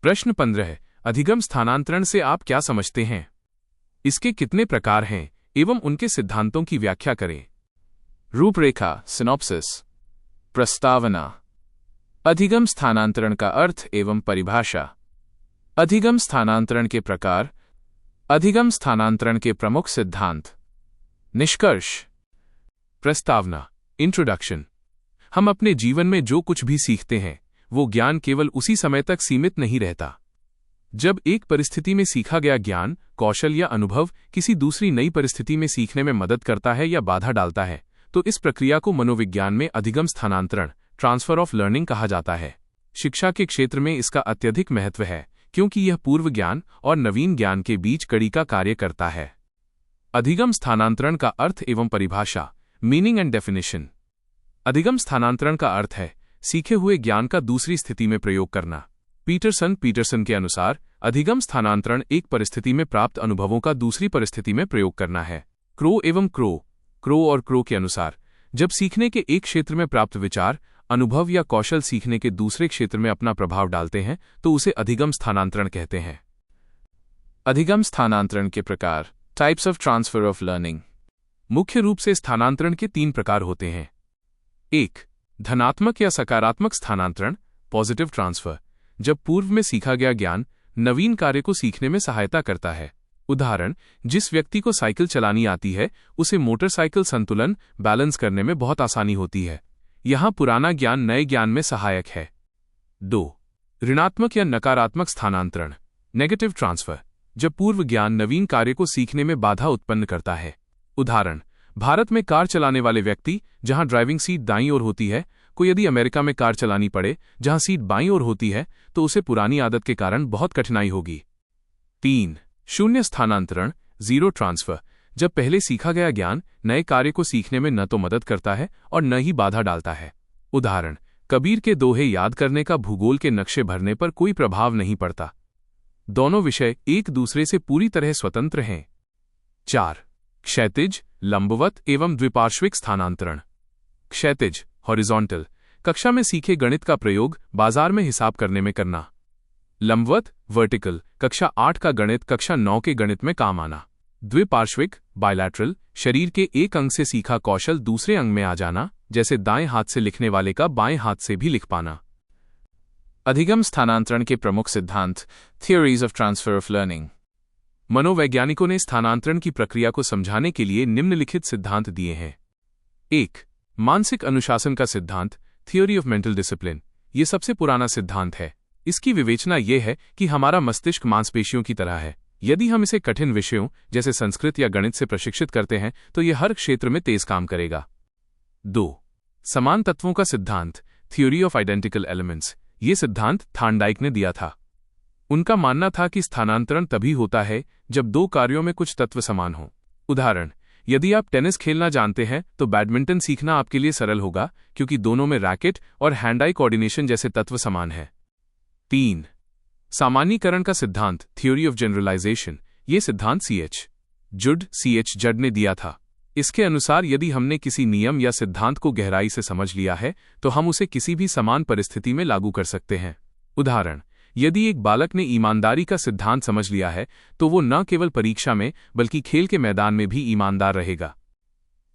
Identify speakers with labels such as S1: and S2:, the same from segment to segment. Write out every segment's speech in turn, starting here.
S1: प्रश्न 15। अधिगम स्थानांतरण से आप क्या समझते हैं? इसके कितने प्रकार हैं एवं उनके सिद्धांतों की व्याख्या करें। रूपरेखा सिनॉप्सिस। प्रस्तावना। अधिगम स्थानांतरण का अर्थ एवं परिभाषा। अधिगम स्थानांतरण के प्रकार। अधिगम स्थानांतरण के प्रमुख सिद्धांत। निष्कर्ष। प्रस्तावना इंट्रोडक्शन। हम अपने जीवन में जो कुछ भी सीखते हैं वो ज्ञान केवल उसी समय तक सीमित नहीं रहता। जब एक परिस्थिति में सीखा गया ज्ञान, कौशल या अनुभव किसी दूसरी नई परिस्थिति में सीखने में मदद करता है या बाधा डालता है तो इस प्रक्रिया को मनोविज्ञान में अधिगम स्थानांतरण ट्रांसफर ऑफ लर्निंग कहा जाता है। शिक्षा के क्षेत्र में इसका अत्यधिक महत्व है क्योंकि यह पूर्व ज्ञान और नवीन ज्ञान के बीच कड़ी का कार्य करता है। अधिगम स्थानांतरण का अर्थ एवं परिभाषा। Meaning and definition. अधिगम स्थानांतरण का अर्थ है सीखे हुए ज्ञान का दूसरी स्थिति में प्रयोग करना। पीटरसन के अनुसार अधिगम स्थानांतरण एक परिस्थिति में प्राप्त अनुभवों का दूसरी परिस्थिति में प्रयोग करना है। क्रो और क्रो के अनुसार जब सीखने के एक क्षेत्र में प्राप्त विचार, अनुभव या कौशल सीखने के दूसरे क्षेत्र में अपना प्रभाव डालते हैं तो उसे अधिगम स्थानांतरण कहते हैं। अधिगम स्थानांतरण के प्रकार। Types of transfer of learning. मुख्य रूप से स्थानांतरण के 3 प्रकार होते हैं। 1. धनात्मक या सकारात्मक स्थानांतरण पॉजिटिव ट्रांसफर, जब पूर्व में सीखा गया ज्ञान नवीन कार्य को सीखने में सहायता करता है। उदाहरण, जिस व्यक्ति को साइकिल चलानी आती है उसे मोटरसाइकिल संतुलन बैलेंस करने में बहुत आसानी होती है। यहां पुराना ज्ञान नए ज्ञान में सहायक है। 2. ऋणात्मक या नकारात्मक स्थानांतरण नेगेटिव ट्रांसफर, जब पूर्व ज्ञान नवीन कार्य को सीखने में बाधा उत्पन्न करता है। उदाहरण, भारत में कार चलाने वाले व्यक्ति जहां ड्राइविंग सीट दाईं ओर होती है को यदि अमेरिका में कार चलानी पड़े जहां सीट बाईं ओर होती है तो उसे पुरानी आदत के कारण बहुत कठिनाई होगी। 3. शून्य स्थानांतरण जीरो ट्रांसफर, जब पहले सीखा गया ज्ञान नए कार्य को सीखने में न तो मदद करता है और न ही बाधा डालता है। उदाहरण, कबीर के दोहे याद करने का भूगोल के नक्शे भरने पर कोई प्रभाव नहीं पड़ता। दोनों विषय एक दूसरे से पूरी तरह स्वतंत्र हैं। 4. क्षैतिज, लंबवत एवं द्विपार्श्विक स्थानांतरण। क्षैतिज हॉरिजॉन्टल, कक्षा में सीखे गणित का प्रयोग बाजार में हिसाब करने में करना। लंबवत वर्टिकल, कक्षा 8 का गणित कक्षा 9 के गणित में काम आना। द्विपार्श्विक बायलैटरल, शरीर के एक अंग से सीखा कौशल दूसरे अंग में आ जाना, जैसे दाएं हाथ से लिखने वाले का बाएं हाथ से भी लिख पाना। अधिगम स्थानांतरण के प्रमुख सिद्धांत। Theories of transfer of learning. मनोवैज्ञानिकों ने स्थानांतरण की प्रक्रिया को समझाने के लिए निम्नलिखित सिद्धांत दिए हैं। 1. मानसिक अनुशासन का सिद्धांत थियोरी ऑफ मेंटल डिसिप्लिन। ये सबसे पुराना सिद्धांत है। इसकी विवेचना यह है कि हमारा मस्तिष्क मांसपेशियों की तरह है। यदि हम इसे कठिन विषयों जैसे संस्कृत या गणित से प्रशिक्षित करते हैं तो यह हर क्षेत्र में तेज काम करेगा। 2. समान तत्वों का सिद्धांत थियोरी ऑफ आइडेंटिकल एलिमेंट्स। ये सिद्धांत थार्नडाइक ने दिया था। उनका मानना था कि स्थानांतरण तभी होता है जब 2 कार्यों में कुछ तत्व समान हों। उदाहरण, यदि आप टेनिस खेलना जानते हैं तो बैडमिंटन सीखना आपके लिए सरल होगा क्योंकि दोनों में रैकेट और हैंड आई कोऑर्डिनेशन जैसे तत्व समान हैं। 3. सामान्यीकरण का सिद्धांत थियोरी ऑफ जनरलाइजेशन। ये सिद्धांत जड ने दिया था। इसके अनुसार यदि हमने किसी नियम या सिद्धांत को गहराई से समझ लिया है तो हम उसे किसी भी समान परिस्थिति में लागू कर सकते हैं। उदाहरण, यदि एक बालक ने ईमानदारी का सिद्धांत समझ लिया है तो वो न केवल परीक्षा में बल्कि खेल के मैदान में भी ईमानदार रहेगा।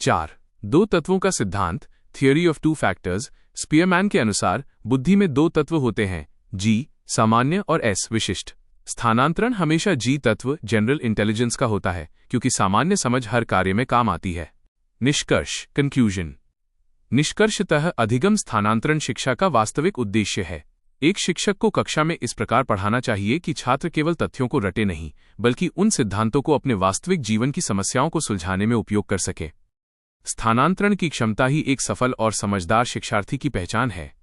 S1: 4. 2 तत्वों का सिद्धांत थियोरी ऑफ 2 फैक्टर्स। स्पीयरमैन के अनुसार बुद्धि में 2 तत्व होते हैं, जी सामान्य और एस विशिष्ट। स्थानांतरण हमेशा जी तत्व जनरल इंटेलिजेंस का होता है क्योंकि सामान्य समझ हर कार्य में काम आती है। निष्कर्ष कंक्लूजन। निष्कर्षतः अधिगम स्थानांतरण शिक्षा का वास्तविक उद्देश्य है। एक शिक्षक को कक्षा में इस प्रकार पढ़ाना चाहिए कि छात्र केवल तथ्यों को रटे नहीं बल्कि उन सिद्धांतों को अपने वास्तविक जीवन की समस्याओं को सुलझाने में उपयोग कर सके। स्थानांतरण की क्षमता ही एक सफल और समझदार शिक्षार्थी की पहचान है।